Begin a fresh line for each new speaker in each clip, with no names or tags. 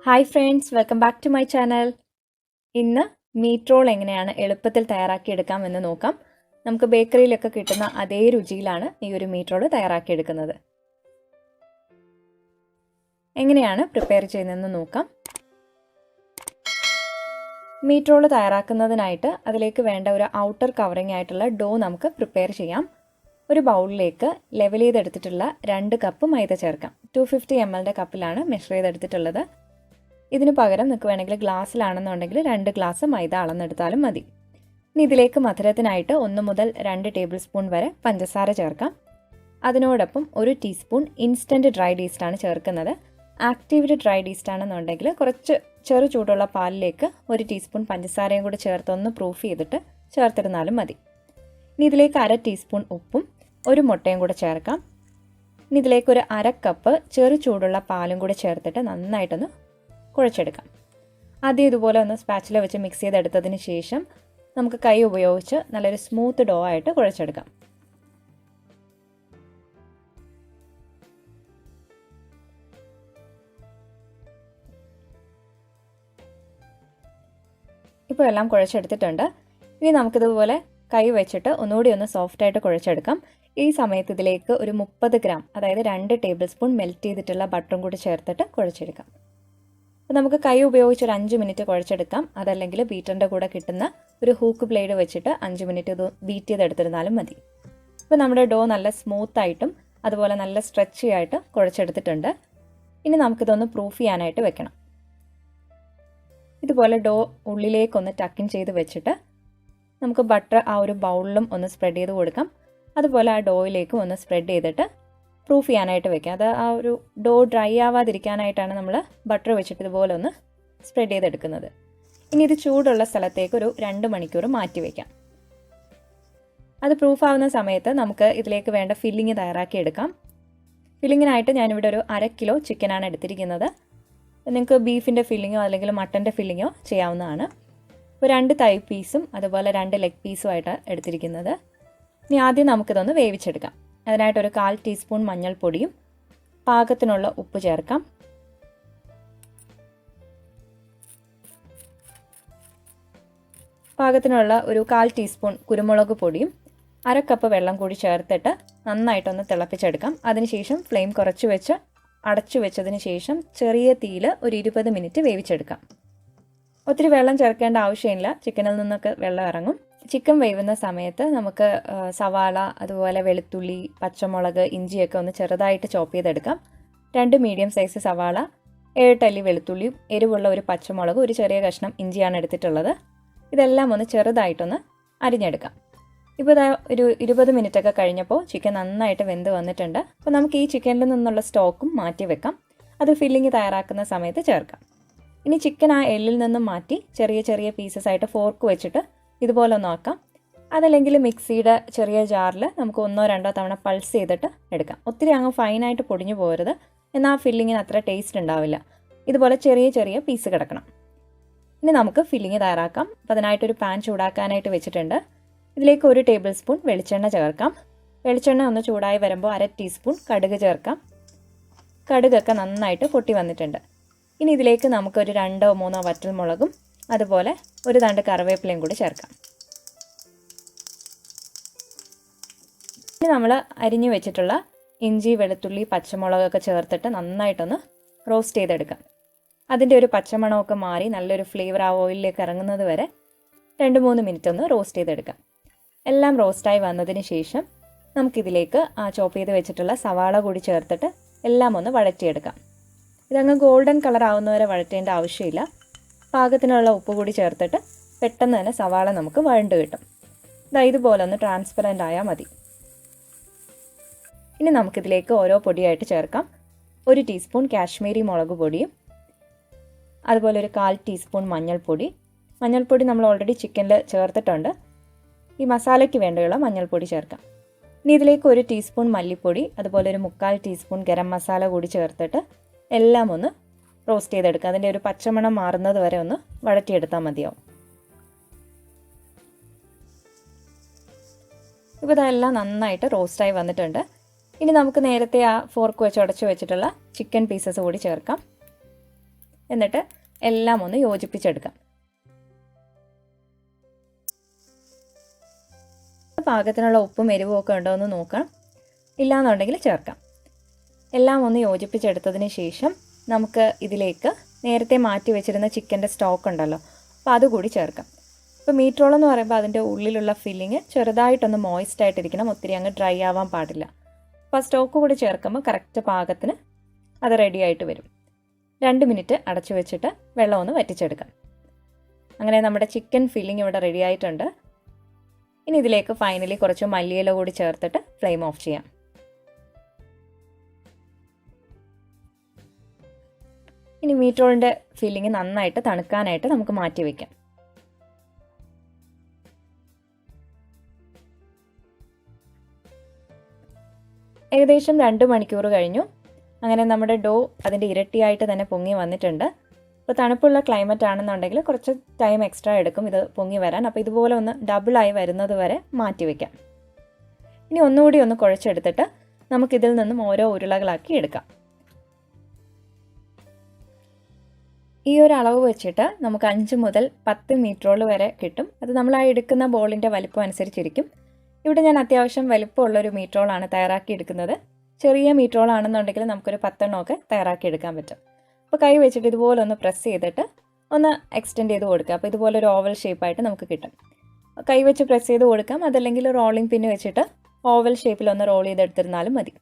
Hi friends, welcome back to my channel. ഇന്ന് meat roll എങ്ങനെയാണ് എളുപ്പത്തിൽ തയ്യാറാക്കിയെടുക്കാം എന്ന് നോക്കാം. നമുക്ക് ബേക്കറിയിലൊക്കെ കിട്ടുന്ന അതേ രുചിയിലാണ് ഈ ഒരു മീറ്റ് റോൾ തയ്യാറാക്കിയെടുക്കുന്നത്. എങ്ങനെയാണ് പ്രിപ്പയർ ചെയ്യുന്നതെന്ന് നോക്കാം. മീറ്റ് റോൾ തയ്യാറാക്കുന്നതിനായിട്ട് അതിലേക്ക് വേണ്ട ഒരു ഔട്ടർ കവറിംഗ് ആയിട്ടുള്ള ഡോ നമുക്ക് പ്രിപ്പയർ ചെയ്യാം. ഒരു ബൗളിലേക്ക് ലെവൽ ചെയ്തെടുത്തിട്ടുള്ള 2 കപ്പ് മൈദ ചേർക്കാം. 250 ml കപ്പിലാണ് മെഷർ ചെയ്തെടുത്തിട്ടുള്ളത്. ഇതിന് പകരം നിങ്ങൾക്ക് വേണമെങ്കിൽ ഗ്ലാസ്സിലാണെന്നുണ്ടെങ്കിൽ 2 ഗ്ലാസ് മൈദ അളന്നെടുത്താലും മതി. ഇനി ഇതിലേക്ക് മധുരത്തിനായിട്ട് 1 മുതൽ 2 ടേബിൾ സ്പൂൺ വരെ പഞ്ചസാര ചേർക്കാം. അതിനോടൊപ്പം 1 ടീസ്പൂൺ ഇൻസ്റ്റൻറ്റ് ഡ്രൈഡ് ഈസ്റ്റാണ് ചേർക്കുന്നത്. ആക്റ്റീവ്ഡ് ഡ്രൈഡ് ഈസ്റ്റ് ആണെന്നുണ്ടെങ്കിൽ കുറച്ച് ചെറു ചൂടുള്ള പാലിലേക്ക് 1 ടീസ്പൂൺ പഞ്ചസാരയും കൂടി ചേർത്ത് ഒന്ന് പ്രൂഫ് ചെയ്തിട്ട് ചേർത്തിരുന്നാലും മതി. ഇനി ഇതിലേക്ക് 1/2 ടീസ്പൂൺ ഉപ്പും 1 മുട്ടയും കൂടെ ചേർക്കാം. ഇനി ഇതിലേക്ക് ഒരു 1/2 കപ്പ് ചെറു ചൂടുള്ള പാലും കൂടി ചേർത്തിട്ട് നന്നായിട്ടൊന്ന് കുഴച്ചെടുക്കാം. ആദ്യം ഇതുപോലെ ഒന്ന് സ്പാച്ചില വെച്ച് മിക്സ് ചെയ്തെടുത്തതിന് ശേഷം നമുക്ക് കൈ ഉപയോഗിച്ച് നല്ലൊരു സ്മൂത്ത് ഡോ ആയിട്ട് കുഴച്ചെടുക്കാം. ഇപ്പോൾ എല്ലാം കുഴച്ചെടുത്തിട്ടുണ്ട്. ഇനി നമുക്കിതുപോലെ കൈ വെച്ചിട്ട് ഒന്നുകൂടി ഒന്ന് സോഫ്റ്റായിട്ട് കുഴച്ചെടുക്കാം. ഈ സമയത്ത് ഇതിലേക്ക് ഒരു 30 ഗ്രാം, അതായത് 2 ടേബിൾ സ്പൂൺ മെൽറ്റ് ചെയ്തിട്ടുള്ള ബട്ടറും കൂടി ചേർത്തിട്ട് കുഴച്ചെടുക്കാം. അപ്പോൾ നമുക്ക് കൈ ഉപയോഗിച്ച് ഒരു 5 മിനിറ്റ് കുഴച്ചെടുക്കാം. അതല്ലെങ്കിൽ ബീറ്ററിൻ്റെ കൂടെ കിട്ടുന്ന ഒരു ഹൂക്ക് ബ്ലേഡ് വെച്ചിട്ട് 5 മിനിറ്റ് ഇത് ബീറ്റ് ചെയ്തെടുത്തിരുന്നാലും മതി. ഇപ്പോൾ നമ്മുടെ ഡോ നല്ല സ്മൂത്തായിട്ടും അതുപോലെ നല്ല സ്ട്രെച്ചി ആയിട്ട് കുഴച്ചെടുത്തിട്ടുണ്ട്. ഇനി നമുക്കിതൊന്ന് പ്രൂഫ് ചെയ്യാനായിട്ട് വെക്കണം. ഇതുപോലെ ഡോ ഉള്ളിലേക്കൊന്ന് ടക്കിൻ ചെയ്ത് വെച്ചിട്ട് നമുക്ക് ബട്ടർ ആ ഒരു ബൗളിലും ഒന്ന് സ്പ്രെഡ് ചെയ്ത് കൊടുക്കാം. അതുപോലെ ആ ഡോയിലേക്കും ഒന്ന് സ്പ്രെഡ് ചെയ്തിട്ട് പ്രൂഫ് ചെയ്യാനായിട്ട് വെക്കാം. അത് ആ ഒരു ഡോ ഡ്രൈ ആവാതിരിക്കാനായിട്ടാണ് നമ്മൾ ബട്ടർ വെച്ചിട്ട് ഇതുപോലെ ഒന്ന് സ്പ്രെഡ് ചെയ്തെടുക്കുന്നത്. ഇനി ഇത് ചൂടുള്ള സ്ഥലത്തേക്ക് ഒരു 2 മണിക്കൂർ മാറ്റി വയ്ക്കാം. അത് പ്രൂഫ് ആവുന്ന സമയത്ത് നമുക്ക് ഇതിലേക്ക് വേണ്ട ഫില്ലിങ് തയ്യാറാക്കിയെടുക്കാം. ഫില്ലിങ്ങിനായിട്ട് ഞാനിവിടെ ഒരു 1/2 കിലോ ചിക്കനാണ് എടുത്തിരിക്കുന്നത്. നിങ്ങൾക്ക് ബീഫിൻ്റെ ഫില്ലിങ്ങോ അല്ലെങ്കിൽ മട്ടൻ്റെ ഫില്ലിങ്ങോ ചെയ്യാവുന്നതാണ്. ഇപ്പോൾ 2 തൈ പീസും അതുപോലെ 2 ലെഗ് പീസുമായിട്ട് എടുത്തിരിക്കുന്നത്. ഇനി ആദ്യം നമുക്കിതൊന്ന് വേവിച്ചെടുക്കാം. അതിനായിട്ട് ഒരു 1/4 ടീസ്പൂൺ മഞ്ഞൾപ്പൊടിയും പാകത്തിനുള്ള ഉപ്പ് ചേർക്കാം. പാകത്തിനുള്ള ഒരു 1/4 ടീസ്പൂൺ കുരുമുളക് പൊടിയും 1/2 കപ്പ് വെള്ളം കൂടി ചേർത്തിട്ട് നന്നായിട്ടൊന്ന് തിളപ്പിച്ചെടുക്കാം. അതിനുശേഷം ഫ്ലെയിം കുറച്ച് വെച്ച് അടച്ചു വെച്ചതിന് ശേഷം ചെറിയ തീയിൽ ഒരു 20 മിനിറ്റ് വേവിച്ചെടുക്കാം. ഒത്തിരി വെള്ളം ചേർക്കേണ്ട ആവശ്യമില്ല, ചിക്കനിൽ നിന്നൊക്കെ വെള്ളം ഇറങ്ങും. ചിക്കൻ വേവുന്ന സമയത്ത് നമുക്ക് സവാള, അതുപോലെ വെളുത്തുള്ളി, പച്ചമുളക്, ഇഞ്ചിയൊക്കെ ഒന്ന് ചെറുതായിട്ട് ചോപ്പ് ചെയ്തെടുക്കാം. 2 മീഡിയം സൈസ് സവാള, 7 അല്ലി വെളുത്തുള്ളിയും എരിവുള്ള ഒരു പച്ചമുളക്, ഒരു ചെറിയ കഷ്ണം ഇഞ്ചിയാണ് എടുത്തിട്ടുള്ളത്. ഇതെല്ലാം ഒന്ന് ചെറുതായിട്ടൊന്ന് അരിഞ്ഞെടുക്കാം. ഇപ്പോൾ ഇതാ ഒരു 20 മിനിറ്റൊക്കെ കഴിഞ്ഞപ്പോൾ ചിക്കൻ നന്നായിട്ട് വെന്ത് വന്നിട്ടുണ്ട്. അപ്പോൾ നമുക്ക് ഈ ചിക്കനിൽ നിന്നുള്ള സ്റ്റോക്കും മാറ്റി വെക്കാം. അത് ഫില്ലിങ് തയ്യാറാക്കുന്ന സമയത്ത് ചേർക്കാം. ഇനി ചിക്കൻ ആ എല്ലിൽ നിന്നും മാറ്റി ചെറിയ ചെറിയ പീസസ് ആയിട്ട് ഫോർക്ക് വെച്ചിട്ട് ഇതുപോലെ ഒന്ന് ആക്കാം. അതല്ലെങ്കിൽ മിക്സിയുടെ ചെറിയ ജാറിൽ നമുക്ക് 1-2 തവണ പൾസ് ചെയ്തിട്ട് എടുക്കാം. ഒത്തിരി അങ്ങ് ഫൈനായിട്ട് പൊടിഞ്ഞു പോകരുത്, എന്നാൽ ആ ഫില്ലിങ്ങിന് അത്ര ടേസ്റ്റ് ഉണ്ടാവില്ല. ഇതുപോലെ ചെറിയ ചെറിയ പീസ് കിടക്കണം. ഇനി നമുക്ക് ഫില്ലിങ് തയ്യാറാക്കാം. അപ്പോൾ അതിനായിട്ടൊരു പാൻ ചൂടാക്കാനായിട്ട് വെച്ചിട്ടുണ്ട്. ഇതിലേക്ക് 1 ടേബിൾ സ്പൂൺ വെളിച്ചെണ്ണ ചേർക്കാം. വെളിച്ചെണ്ണ ഒന്ന് ചൂടായി വരുമ്പോൾ 1/2 ടീസ്പൂൺ കടുക് ചേർക്കാം. കടുകൊക്കെ നന്നായിട്ട് പൊട്ടി വന്നിട്ടുണ്ട്. ഇനി ഇതിലേക്ക് നമുക്കൊരു 2-3 വറ്റൽമുളകും അതുപോലെ ഒരു തണ്ട് കറിവേപ്പിലയും കൂടി ചേർക്കാം. ഇനി നമ്മൾ അരിഞ്ഞു വെച്ചിട്ടുള്ള ഇഞ്ചി, വെളുത്തുള്ളി, പച്ചമുളകൊക്കെ ചേർത്തിട്ട് നന്നായിട്ടൊന്ന് റോസ്റ്റ് ചെയ്തെടുക്കാം. അതിൻ്റെ ഒരു പച്ചമണമൊക്കെ മാറി നല്ലൊരു ഫ്ലേവർ ആ ഓയിലിലേക്ക് ഇറങ്ങുന്നത് വരെ 2-3 മിനിറ്റ് ഒന്ന് റോസ്റ്റ് ചെയ്തെടുക്കാം. എല്ലാം റോസ്റ്റായി വന്നതിന് ശേഷം നമുക്കിതിലേക്ക് ആ ചോപ്പ് ചെയ്ത് വെച്ചിട്ടുള്ള സവാള കൂടി ചേർത്തിട്ട് എല്ലാം ഒന്ന് വഴറ്റിയെടുക്കാം. ഇതങ്ങ് ഗോൾഡൻ കളർ ആവുന്നവരെ വഴറ്റേണ്ട ആവശ്യമില്ല. പാകത്തിനുള്ള ഉപ്പ് കൂടി ചേർത്തിട്ട് പെട്ടെന്ന് തന്നെ സവാള നമുക്ക് വഴണ്ട് കിട്ടും. ഇതുപോലെ ഒന്ന് ട്രാൻസ്പെറൻ്റ് ആയാൽ മതി. ഇനി നമുക്കിതിലേക്ക് ഓരോ പൊടിയായിട്ട് ചേർക്കാം. 1 ടീസ്പൂൺ കാശ്മീരി മുളക് പൊടിയും അതുപോലെ ഒരു 1/4 ടീസ്പൂൺ മഞ്ഞൾപ്പൊടി. മഞ്ഞൾപ്പൊടി നമ്മൾ ഓൾറെഡി ചിക്കനിൽ ചേർത്തിട്ടുണ്ട്. ഈ മസാലയ്ക്ക് വേണ്ടിയുള്ള മഞ്ഞൾപ്പൊടി ചേർക്കാം. ഇനി ഇതിലേക്ക് 1 ടീസ്പൂൺ മല്ലിപ്പൊടി, അതുപോലെ ഒരു 3/4 ടീസ്പൂൺ ഗരം മസാല കൂടി ചേർത്തിട്ട് എല്ലാം ഒന്ന് റോസ്റ്റ് ചെയ്തെടുക്കുക. അതിൻ്റെ ഒരു പച്ചമണം മാറുന്നത് വരെ ഒന്ന് വഴറ്റിയെടുത്താൽ മതിയാവും. ഇപ്പോൾ ഇതെല്ലാം നന്നായിട്ട് റോസ്റ്റായി വന്നിട്ടുണ്ട്. ഇനി നമുക്ക് നേരത്തെ ആ ഫോർക്ക് വെച്ച് ഉടച്ച് വെച്ചിട്ടുള്ള ചിക്കൻ പീസസ് കൂടി ചേർക്കാം. എന്നിട്ട് എല്ലാം ഒന്ന് യോജിപ്പിച്ചെടുക്കാം. പാകത്തിനുള്ള ഉപ്പും എരിവും ഒക്കെ ഉണ്ടോ എന്ന് നോക്കാം. ഇല്ലാന്നുണ്ടെങ്കിൽ ചേർക്കാം. എല്ലാം ഒന്ന് യോജിപ്പിച്ചെടുത്തതിന് ശേഷം നമുക്ക് ഇതിലേക്ക് നേരത്തെ മാറ്റി വെച്ചിരുന്ന ചിക്കൻ്റെ സ്റ്റോക്ക് ഉണ്ടല്ലോ, അപ്പോൾ അതുകൂടി ചേർക്കാം. ഇപ്പോൾ മീറ്റ് റോൾ എന്ന് പറയുമ്പോൾ അതിൻ്റെ ഉള്ളിലുള്ള ഫില്ലിങ് ചെറുതായിട്ടൊന്ന് മോയിസ്റ്റ് ആയിട്ടിരിക്കണം, ഒത്തിരി അങ്ങ് ഡ്രൈ ആവാൻ പാടില്ല. അപ്പോൾ ആ സ്റ്റോക്ക് കൂടി ചേർക്കുമ്പോൾ കറക്റ്റ് പാകത്തിന് അത് റെഡി ആയിട്ട് വരും. 2 മിനിറ്റ് അടച്ചു വെച്ചിട്ട് വെള്ളം ഒന്ന് വറ്റിച്ചെടുക്കാം. അങ്ങനെ നമ്മുടെ ചിക്കൻ ഫില്ലിങ് ഇവിടെ റെഡി ആയിട്ടുണ്ട്. ഇനി ഇതിലേക്ക് ഫൈനലി കുറച്ച് മല്ലിയില കൂടി ചേർത്തിട്ട് ഫ്ലെയിം ഓഫ് ചെയ്യാം. ഇനി മീറ്റ് റോളിൻ്റെ ഫില്ലിങ് നന്നായിട്ട് തണുക്കാനായിട്ട് നമുക്ക് മാറ്റി വയ്ക്കാം. ഏകദേശം 2 മണിക്കൂർ കഴിഞ്ഞു. അങ്ങനെ നമ്മുടെ ഡോ അതിൻ്റെ ഇരട്ടിയായിട്ട് തന്നെ പൊങ്ങി വന്നിട്ടുണ്ട്. ഇപ്പോൾ തണുപ്പുള്ള ക്ലൈമറ്റ് ആണെന്നുണ്ടെങ്കിൽ കുറച്ച് ടൈം എക്സ്ട്രാ എടുക്കും ഇത് പൊങ്ങി വരാൻ. അപ്പോൾ ഇതുപോലെ ഒന്ന് ഡബിളായി വരുന്നത് വരെ മാറ്റി വയ്ക്കാം. ഇനി ഒന്നുകൂടി ഒന്ന് കുഴച്ചെടുത്തിട്ട് നമുക്കിതിൽ നിന്നും ഓരോ ഉരുളകളാക്കി എടുക്കാം. ഈ ഒരു അളവ് വെച്ചിട്ട് നമുക്ക് 5 മുതൽ 10 മീറ്റ് റോൾ വരെ കിട്ടും. അത് നമ്മൾ ആ എടുക്കുന്ന ബോളിൻ്റെ വലിപ്പം അനുസരിച്ചിരിക്കും. ഇവിടെ ഞാൻ അത്യാവശ്യം വലിപ്പമുള്ളൊരു മീറ്റ് റോളാണ് തയ്യാറാക്കി എടുക്കുന്നത്. ചെറിയ മീറ്റ് റോൾ ആണെന്നുണ്ടെങ്കിൽ നമുക്കൊരു 10 എണ്ണമൊക്കെ തയ്യാറാക്കി എടുക്കാൻ പറ്റും. അപ്പോൾ കൈ വെച്ചിട്ട് ഇതുപോലെ ഒന്ന് പ്രസ് ചെയ്തിട്ട് ഒന്ന് എക്സ്റ്റെൻഡ് ചെയ്ത് കൊടുക്കുക. അപ്പോൾ ഇതുപോലെ ഒരു ഓവൽ ഷേപ്പായിട്ട് നമുക്ക് കിട്ടും. കൈ വെച്ച് പ്രസ് ചെയ്ത് കൊടുക്കാം, അതല്ലെങ്കിൽ റോളിംഗ് പിന്ന് വെച്ചിട്ട് ഓവൽ ഷേപ്പിൽ ഒന്ന് റോൾ ചെയ്തെടുത്തിരുന്നാലും മതി.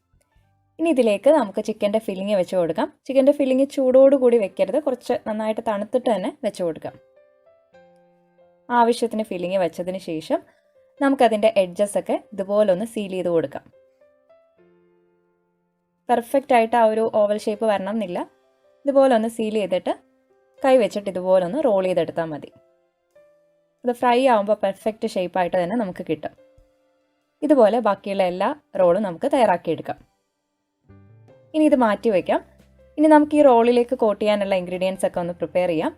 ഇനി ഇതിലേക്ക് നമുക്ക് ചിക്കൻ്റെ ഫില്ലിങ് വെച്ച് കൊടുക്കാം. ചിക്കൻ്റെ ഫില്ലിങ് ചൂടോടുകൂടി വെക്കരുത്, കുറച്ച് നന്നായിട്ട് തണുത്തിട്ട് തന്നെ വെച്ച് കൊടുക്കാം. ആവശ്യത്തിന് ഫില്ലിങ് വെച്ചതിന് ശേഷം നമുക്കതിൻ്റെ എഡ്ജസ് ഒക്കെ ഇതുപോലെ ഒന്ന് സീൽ ചെയ്ത് കൊടുക്കാം. പെർഫെക്റ്റ് ആയിട്ട് ആ ഒരു ഓവൽ ഷേപ്പ് വരണം എന്നില്ല. ഇതുപോലെ ഒന്ന് സീൽ ചെയ്തിട്ട് കൈ വെച്ചിട്ട് ഇതുപോലെ ഒന്ന് റോൾ ചെയ്തെടുത്താൽ മതി. അത് ഫ്രൈ ആകുമ്പോൾ പെർഫെക്റ്റ് ഷേപ്പായിട്ട് തന്നെ നമുക്ക് കിട്ടും. ഇതുപോലെ ബാക്കിയുള്ള എല്ലാ റോളും നമുക്ക് തയ്യാറാക്കിയെടുക്കാം. ഇനി ഇത് മാറ്റി വയ്ക്കാം. ഇനി നമുക്ക് ഈ റോളിലേക്ക് കോട്ട് ചെയ്യാനുള്ള ഇൻഗ്രീഡിയൻസ് ഒക്കെ ഒന്ന് പ്രിപ്പയർ ചെയ്യാം.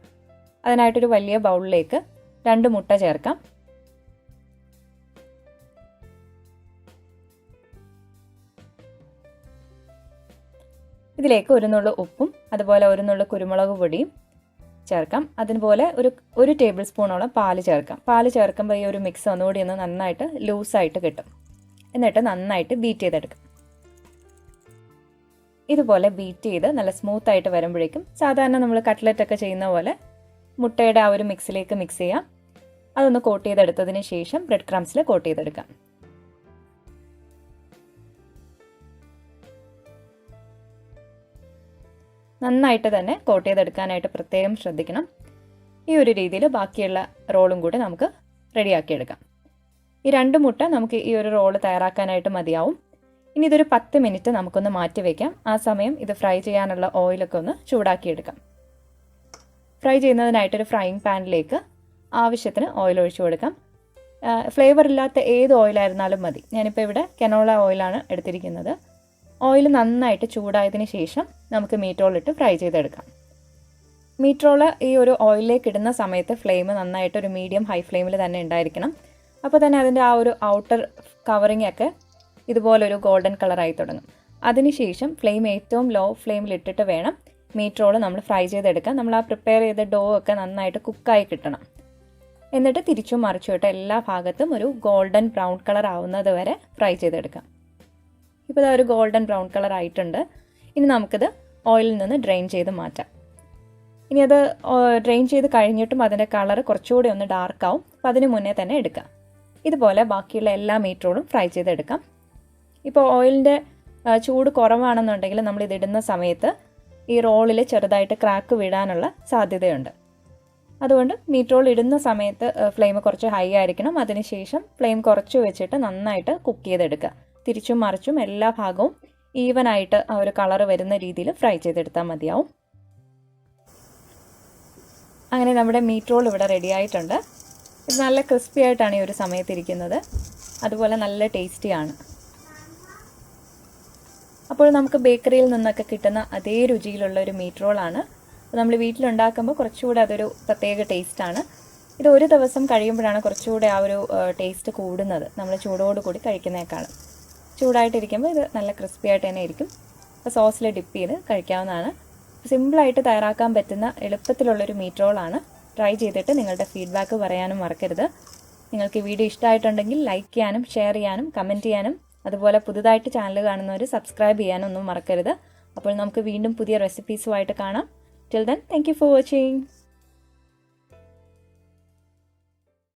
അതിനായിട്ടൊരു വലിയ ബൗളിലേക്ക് 2 മുട്ട ചേർക്കാം. ഇതിലേക്ക് 1 നുള്ളു ഉപ്പും അതുപോലെ 1 നുള്ളു കുരുമുളക് പൊടിയും ചേർക്കാം. അതുപോലെ ഒരു ടേബിൾ സ്പൂണോളം പാല് ചേർക്കാം. പാല് ചേർക്കുമ്പോൾ ഈ ഒരു മിക്സ് ഒന്നുകൂടി ഒന്ന് നന്നായിട്ട് ലൂസായിട്ട് കിട്ടും. എന്നിട്ട് നന്നായിട്ട് ബീറ്റ് ചെയ്തെടുക്കാം. ഇതുപോലെ ബീറ്റ് ചെയ്ത് നല്ല സ്മൂത്തായിട്ട് വരുമ്പോഴേക്കും സാധാരണ നമ്മൾ കട്ട്ലറ്റ് ഒക്കെ ചെയ്യുന്ന പോലെ മുട്ടയുടെ ആ ഒരു മിക്സിലേക്ക് മിക്സ് ചെയ്യാം. അതൊന്ന് കോട്ട് ചെയ്തെടുത്തതിന് ശേഷം ബ്രെഡ് ക്രംസിൽ കോട്ട് ചെയ്തെടുക്കാം. നന്നായിട്ട് തന്നെ കോട്ട് ചെയ്തെടുക്കാനായിട്ട് പ്രത്യേകം ശ്രദ്ധിക്കണം. ഈ ഒരു രീതിയിൽ ബാക്കിയുള്ള റോളും കൂടി നമുക്ക് റെഡിയാക്കിയെടുക്കാം. ഈ 2 മുട്ട നമുക്ക് ഈ ഒരു റോള് തയ്യാറാക്കാനായിട്ട് മതിയാവും. ഇനി ഇതൊരു 10 മിനിറ്റ് നമുക്കൊന്ന് മാറ്റി വയ്ക്കാം. ആ സമയം ഇത് ഫ്രൈ ചെയ്യാനുള്ള ഓയിലൊക്കെ ഒന്ന് ചൂടാക്കിയെടുക്കാം. ഫ്രൈ ചെയ്യുന്നതിനായിട്ടൊരു ഫ്രൈയിങ് പാനിലേക്ക് ആവശ്യത്തിന് ഓയിൽ ഒഴിച്ചു കൊടുക്കാം. ഫ്ലേവർ ഇല്ലാത്ത ഏത് ഓയിലായിരുന്നാലും മതി. ഞാനിപ്പോൾ ഇവിടെ കനോള ഓയിലാണ് എടുത്തിരിക്കുന്നത്. ഓയിൽ നന്നായിട്ട് ചൂടായതിന് ശേഷം നമുക്ക് മീറ്റ് റോൾ ഇട്ട് ഫ്രൈ ചെയ്തെടുക്കാം. മീറ്റ് റോള് ഈ ഒരു ഓയിലിലേക്ക് ഇടുന്ന സമയത്ത് ഫ്ലെയിം നന്നായിട്ട് ഒരു മീഡിയം ഹൈ ഫ്ലെയിമിൽ തന്നെ ഉണ്ടായിരിക്കണം. അപ്പോൾ തന്നെ അതിൻ്റെ ആ ഒരു ഔട്ടർ കവറിങ് ഒക്കെ ഇതുപോലൊരു ഗോൾഡൻ കളറായി തുടങ്ങും. അതിനുശേഷം ഫ്ലെയിം ഏറ്റവും ലോ ഫ്ലെയിമിലിട്ടിട്ട് വേണം മീറ്റ് റോള് നമ്മൾ ഫ്രൈ ചെയ്തെടുക്കാം. നമ്മൾ ആ പ്രിപ്പയർ ചെയ്ത ഡോ ഒക്കെ നന്നായിട്ട് കുക്കായി കിട്ടണം. എന്നിട്ട് തിരിച്ചും മറിച്ചും ഇട്ട് എല്ലാ ഭാഗത്തും ഒരു ഗോൾഡൻ ബ്രൗൺ കളർ ആവുന്നത് വരെ ഫ്രൈ ചെയ്തെടുക്കാം. ഇപ്പോൾ ഇതാ ഒരു ഗോൾഡൻ ബ്രൗൺ കളർ ആയിട്ടുണ്ട്. ഇനി നമുക്കിത് ഓയിലിൽ നിന്ന് ഡ്രെയിൻ ചെയ്ത് മാറ്റാം. ഇനി അത് ഡ്രെയിൻ ചെയ്ത് കഴിഞ്ഞിട്ടും അതിൻ്റെ കളർ കുറച്ചുകൂടി ഒന്ന് ഡാർക്കാവും. അപ്പോൾ അതിന് മുന്നേ തന്നെ എടുക്കാം. ഇതുപോലെ ബാക്കിയുള്ള എല്ലാ മീറ്റ് റോളും ഫ്രൈ ചെയ്തെടുക്കാം. ഇപ്പോൾ ഓയിലിൻ്റെ ചൂട് കുറവാണെന്നുണ്ടെങ്കിൽ നമ്മളിതിടുന്ന സമയത്ത് ഈ റോളിൽ ചെറുതായിട്ട് ക്രാക്ക് വീഴാനുള്ള സാധ്യതയുണ്ട്. അതുകൊണ്ട് മീറ്റ് റോൾ ഇടുന്ന സമയത്ത് ഫ്ലെയിം കുറച്ച് ഹൈ ആയിരിക്കണം. അതിനുശേഷം ഫ്ലെയിം കുറച്ച് വെച്ചിട്ട് നന്നായിട്ട് കുക്ക് ചെയ്തെടുക്കുക. തിരിച്ചും മറിച്ചും എല്ലാ ഭാഗവും ഈവനായിട്ട് ആ ഒരു കളർ വരുന്ന രീതിയിൽ ഫ്രൈ ചെയ്തെടുത്താൽ മതിയാവും. അങ്ങനെ നമ്മുടെ മീറ്റ് റോൾ ഇവിടെ റെഡി ആയിട്ടുണ്ട്. ഇത് നല്ല ക്രിസ്പി ആയിട്ടാണ് ഈ ഒരു സമയത്തിരിക്കുന്നത്. അതുപോലെ നല്ല ടേസ്റ്റിയാണ്. അപ്പോൾ നമുക്ക് ബേക്കറിയിൽ നിന്നൊക്കെ കിട്ടുന്ന അതേ രുചിയിലുള്ള ഒരു മീറ്റ് റോളാണ്. നമ്മൾ വീട്ടിലുണ്ടാക്കുമ്പോൾ കുറച്ചുകൂടെ അതൊരു പ്രത്യേക ടേസ്റ്റാണ്. ഇത് ഒരു ദിവസം കഴിയുമ്പോഴാണ് കുറച്ചുകൂടെ ആ ഒരു ടേസ്റ്റ് കൂടുന്നത്, നമ്മൾ ചൂടോടുകൂടി കഴിക്കുന്നേക്കാളും. ചൂടായിട്ടിരിക്കുമ്പോൾ ഇത് നല്ല ക്രിസ്പി ആയിട്ട് തന്നെ ഇരിക്കും. അപ്പോൾ സോസിൽ ഡിപ്പ് ചെയ്ത് കഴിക്കാവുന്നതാണ്. സിമ്പിളായിട്ട് തയ്യാറാക്കാൻ പറ്റുന്ന എളുപ്പത്തിലുള്ളൊരു മീറ്റ് റോളാണ്. ട്രൈ ചെയ്തിട്ട് നിങ്ങളുടെ ഫീഡ്ബാക്ക് പറയാനും മറക്കരുത്. നിങ്ങൾക്ക് ഈ വീഡിയോ ഇഷ്ടമായിട്ടുണ്ടെങ്കിൽ ലൈക്ക് ചെയ്യാനും ഷെയർ ചെയ്യാനും കമൻറ്റ് ചെയ്യാനും അതുപോലെ പുതുതായിട്ട് ചാനൽ കാണുന്നവർ സബ്സ്ക്രൈബ് ചെയ്യാനും ഒന്നും മറക്കരുത്. അപ്പോൾ നമുക്ക് വീണ്ടും പുതിയ റെസിപ്പീസുമായിട്ട് കാണാം. Till then thank you for watching.